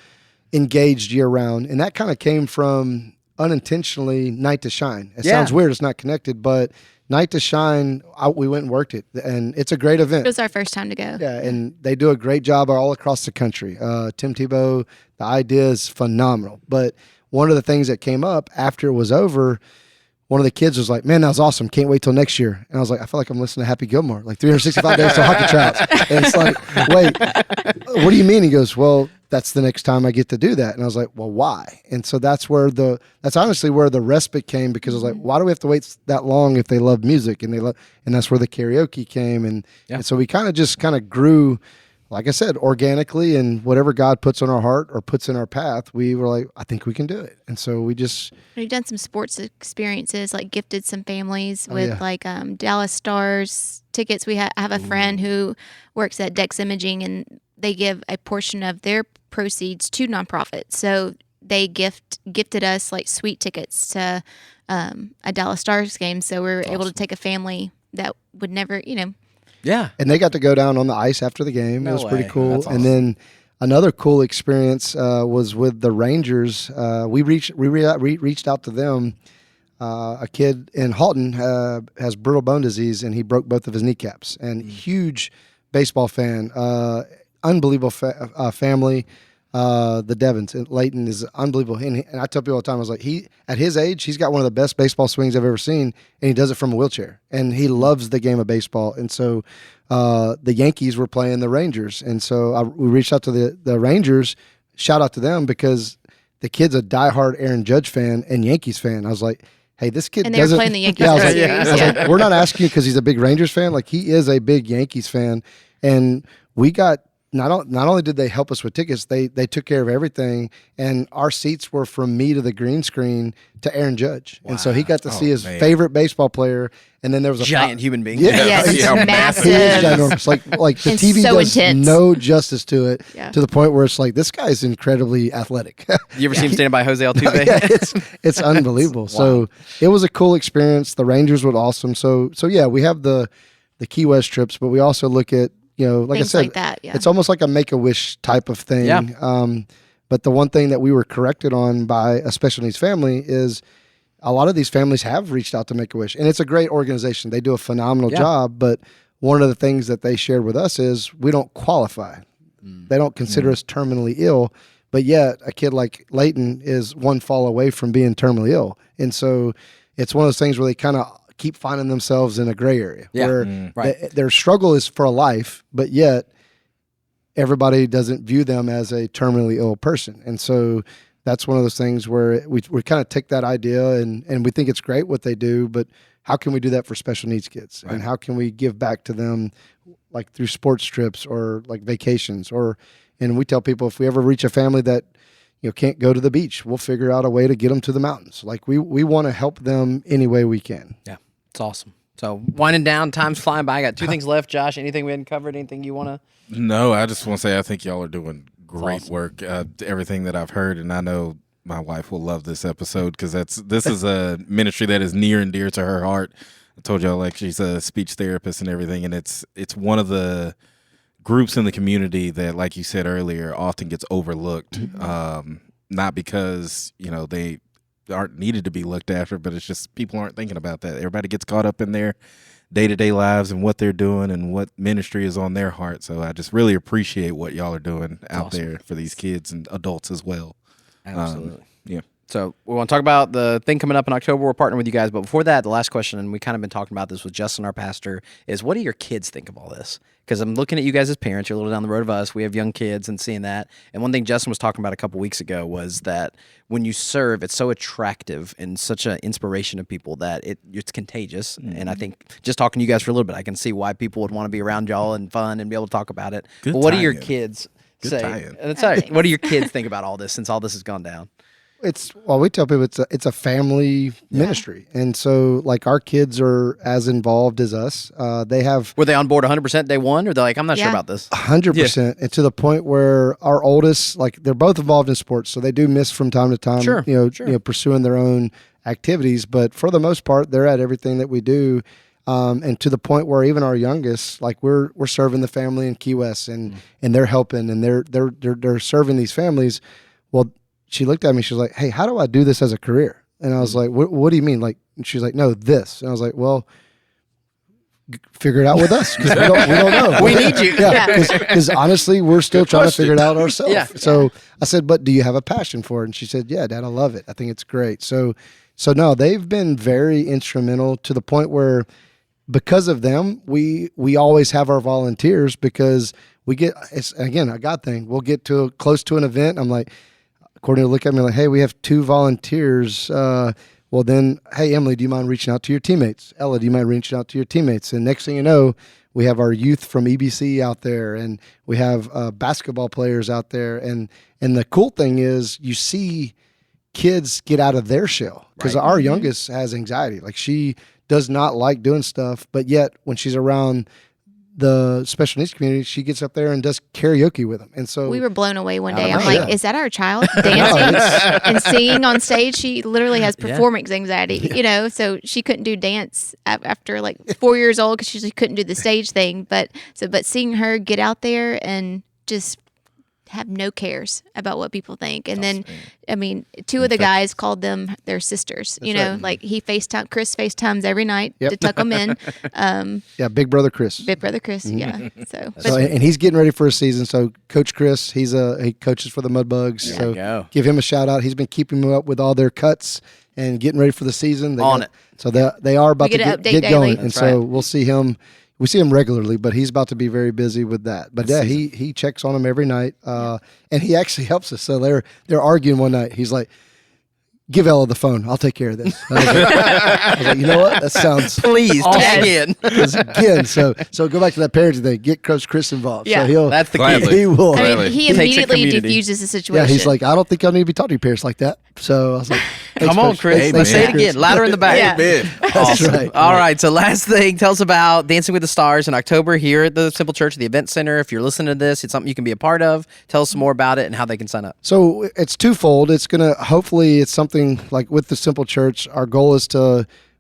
engaged year round. And that kind of came from unintentionally Night to Shine. It sounds weird. It's not connected, but Night to Shine, we went and worked it. And it's a great event. It was our first time to go. Yeah, and they do a great job all across the country. Tim Tebow, the idea is phenomenal. But one of the things that came up after it was over, one of the kids was like, man, that was awesome. Can't wait till next year. And I was like, I feel like I'm listening to Happy Gilmore, like 365 days to hockey tryouts. And it's like, wait, what do you mean? He goes, well, that's the next time I get to do that. And I was like, well, why? And so that's honestly where the respite came, because I was like, why do we have to wait that long if they love music and and that's where the karaoke came. And so we kind of grew, like I said, organically, and whatever God puts on our heart or puts in our path, we were like, I think we can do it. And so we've done some sports experiences, like gifted some families with yeah. like Dallas Stars tickets. I have a friend who works at Dex Imaging, and they give a portion of their proceeds to nonprofits. So they gifted us like sweet tickets to a Dallas Stars game. So we were able to take a family that would never, Yeah. And they got to go down on the ice after the game. No it was pretty way. cool. That's awesome. And then another cool experience was with the Rangers. We reached out to them. A kid in Halton has brittle bone disease, and he broke both of his kneecaps. And huge baseball fan, unbelievable family. the Devons. And Leighton is unbelievable. And I tell people all the time, I was like, at his age, he's got one of the best baseball swings I've ever seen, and he does it from a wheelchair. And he loves the game of baseball. And so the Yankees were playing the Rangers. And so we reached out to the Rangers, shout out to them, because the kid's a diehard Aaron Judge fan and Yankees fan. I was like, hey, this kid And they were doesn't. playing the Yankees Yeah, I was World like, Series. I was like, we're not asking you because he's a big Rangers fan. Like, he is a big Yankees fan. And we got not only did they help us with tickets, they took care of everything, and our seats were from me to the green screen to Aaron Judge, and so he got to see his favorite baseball player. And then there was a giant human being. Yeah, Yes, he's massive. ginormous. Like the And TV so does intense. no justice to it, Yeah. to the point where it's like, this guy's incredibly athletic. You ever see him standing by Jose Altuve? Yeah, it's unbelievable. So it was a cool experience. The Rangers were awesome. So yeah, we have the Key West trips, but we also look at, like Things I said, like that, yeah. it's almost like a Make-A-Wish type of thing. Yeah. But the one thing that we were corrected on by a special needs family is a lot of these families have reached out to Make-A-Wish, and it's a great organization. They do a phenomenal job, but one of the things that they shared with us is we don't qualify. They don't consider us terminally ill, but yet a kid like Leighton is one fall away from being terminally ill. And so it's one of those things where they kind of keep finding themselves in a gray area where their struggle is for a life, but yet everybody doesn't view them as a terminally ill person. And so that's one of those things where we kind of take that idea and we think it's great what they do, but how can we do that for special needs kids? And how can we give back to them, like through sports trips or like vacations? And we tell people, if we ever reach a family that can't go to the beach, we'll figure out a way to get them to the mountains. Like we want to help them any way we can. Yeah, it's awesome. So winding down, time's flying by. I got 2 things left. Josh, anything we hadn't covered? Anything you want to? No, I just want to say I think y'all are doing great awesome. work. Everything that I've heard, and I know my wife will love this episode because this is a ministry that is near and dear to her heart. I told y'all, like, she's a speech therapist and everything, and it's one of the groups in the community that, like you said earlier, often gets overlooked. Not because they aren't needed to be looked after, but it's just people aren't thinking about that. Everybody gets caught up in their day-to-day lives and what they're doing and what ministry is on their heart. So I just really appreciate what y'all are doing out there for these kids and adults as well. Absolutely. Yeah. So we want to talk about the thing coming up in October. We're partnering with you guys. But before that, the last question, and we kind of been talking about this with Justin, our pastor, is what do your kids think of all this? Because I'm looking at you guys as parents. You're a little down the road of us. We have young kids and seeing that. And one thing Justin was talking about a couple weeks ago was that when you serve, it's so attractive and such an inspiration to people that it's contagious. And I think just talking to you guys for a little bit, I can see why people would want to be around y'all and fun and be able to talk about it. Good But what do your tie-in. kids Good say? tie-in. That's all right. What do your kids think about all this since all this has gone down? We tell people it's a family ministry, and so like our kids are as involved as us. They have Were they on board 100% day one, or they're like, I'm not sure Yeah. about this? 100%, and to the point where our oldest, like, they're both involved in sports, so they do miss from time to time. Sure, Pursuing their own activities, but for the most part, they're at everything that we do. And to the point where even our youngest, like we're serving the family in Key West, and they're helping, and they're serving these families. Well, she looked at me. She was like, "Hey, how do I do this as a career?" And I was like, "What do you mean?" Like, and she's like, "No, this." And I was like, "Well, figure it out with us because we don't know. We need you. Yeah, because honestly, we're still trying to figure it out ourselves." Yeah. So I said, "But do you have a passion for it?" And she said, "Yeah, Dad, I love it. I think it's great." So no, they've been very instrumental to the point where, because of them, we always have our volunteers, because we get, it's again a God thing. We'll get close to an event. I'm like, Courtney will look at me like, "Hey, we have 2 volunteers. Well, then, hey, Emily, do you mind reaching out to your teammates? Ella, do you mind reaching out to your teammates?" And next thing you know, we have our youth from EBC out there, and we have basketball players out there. And the cool thing is, you see kids get out of their shell, because our youngest has anxiety. Like, she does not like doing stuff, but yet when she's around the special needs community, she gets up there and does karaoke with them. And so We were blown away one day. know. I'm like, Yeah. is that our child dancing and singing on stage? She literally has performance anxiety, so she couldn't do dance after like 4 years old because she couldn't do the stage thing. But seeing her get out there and just have no cares about what people think. And then, I mean, two of the guys called them their sisters. You know, like Chris FaceTimes every night to tuck them in. Yeah, Big Brother Chris. Big Brother Chris, yeah. So, And he's getting ready for a season. So Coach Chris, he coaches for the Mudbugs. So give him a shout out. He's been keeping them up with all their cuts and getting ready for the season. So they are about to get going. And so we'll see him. We see him regularly, but he's about to be very busy with that. But yeah, he checks on them every night, and he actually helps us. So they're arguing one night. He's like, "Give Ella the phone. I'll take care of this." I was like, you know what? That sounds please awesome. Tag in again. So go back to that parenting thing. Get Coach Chris involved. Yeah, so that's the key. He will. I mean, he immediately diffuses the situation. Yeah, he's like, I don't think I need to be talking to your parents like that. So I was like, come on, Chris. Let's say it again. Louder in the back. Amen. That's right. All right. So last thing, tell us about Dancing with the Stars in October here at the Simple Church, the Event Center. If you're listening to this, it's something you can be a part of. Tell us more about it and how they can sign up. So it's twofold. It's going to, hopefully it's something like with the Simple Church, our goal is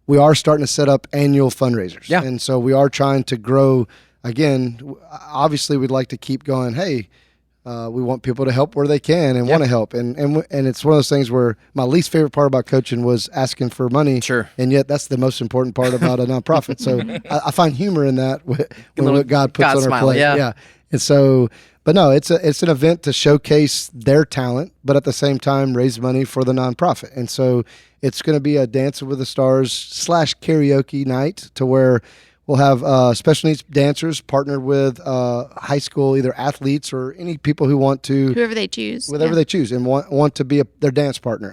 we are starting to set up annual fundraisers. Yeah. And so we are trying to grow. Again, obviously we'd like to keep going, hey, we want people to help where they can and want to help. And it's one of those things where my least favorite part about coaching was asking for money. Sure. And yet that's the most important part about a nonprofit. So I find humor in that when what God puts on our plate. Yeah. And so, but no, it's an event to showcase their talent, but at the same time raise money for the nonprofit. And so it's going to be a Dancing with the Stars / karaoke night to where we'll have special needs dancers partnered with high school, either athletes or any people who want to. Whoever they choose. They choose and want to be their dance partner.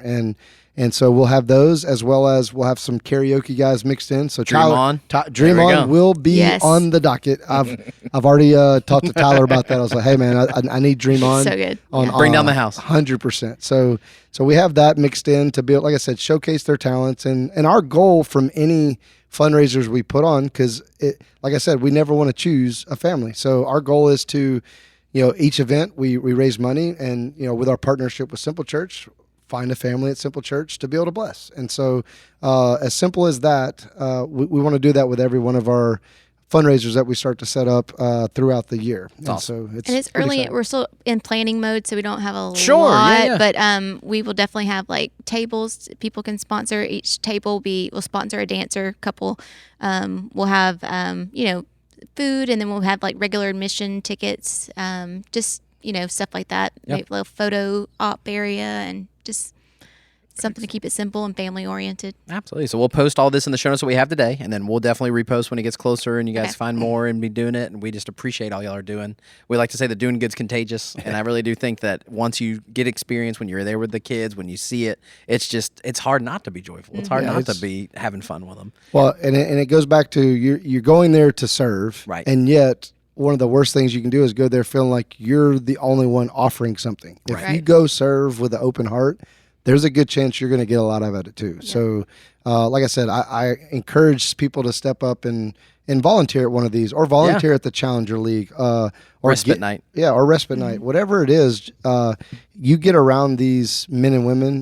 And so we'll have those, as well as we'll have some karaoke guys mixed in. So Dream On will be on the docket. I've already talked to Tyler about that. I was like, hey man, I need Dream On. So good. Bring down the house. 100%. So we have that mixed in to be, like I said, showcase their talents. And our goal from any fundraisers we put on, because like I said, we never want to choose a family. So our goal is to, each event we raise money, and with our partnership with Simple Church, find a family at Simple Church to be able to bless. And so as simple as that, we want to do that with every one of our fundraisers that we start to set up throughout the year. Awesome. So it's early. Exciting. We're still in planning mode, so we don't have a lot. Yeah. But we will definitely have like tables people can sponsor. Each table will sponsor a dancer couple. We'll have food, and then we'll have like regular admission tickets. Just stuff like that. Yep. Maybe a little photo op area and just something to keep it simple and family oriented. Absolutely. So we'll post all this in the show notes that we have today, and then we'll definitely repost when it gets closer and you guys find more and be doing it. And we just appreciate all y'all are doing. We like to say that doing good's contagious, and I really do think that once you get experience, when you're there with the kids, when you see it, it's hard not to be joyful. It's hard not to be having fun with them. Well, and it goes back to you're going there to serve, right? And yet one of the worst things you can do is go there feeling like you're the only one offering something. If you go serve with an open heart, there's a good chance you're going to get a lot out of it too. Yeah. So, like I said, I encourage people to step up and volunteer at one of these, or volunteer at the Challenger League, or respite night. Yeah, or respite night, whatever it is. You get around these men and women,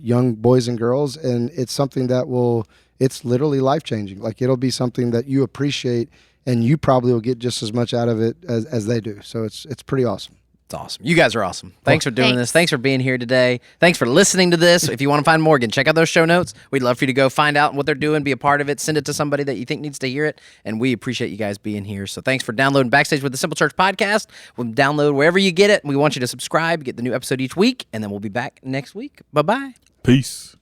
young boys and girls, and it's something that it's literally life changing. Like it'll be something that you appreciate, and you probably will get just as much out of it as they do. So it's pretty awesome. It's awesome. You guys are awesome. Thanks for doing this. Thanks for being here today. Thanks for listening to this. If you want to find Morgan, check out those show notes. We'd love for you to go find out what they're doing, be a part of it, send it to somebody that you think needs to hear it, and we appreciate you guys being here. So thanks for downloading Backstage with the Simple Church podcast. We'll download wherever you get it. We want you to subscribe, get the new episode each week, and then we'll be back next week. Bye-bye. Peace.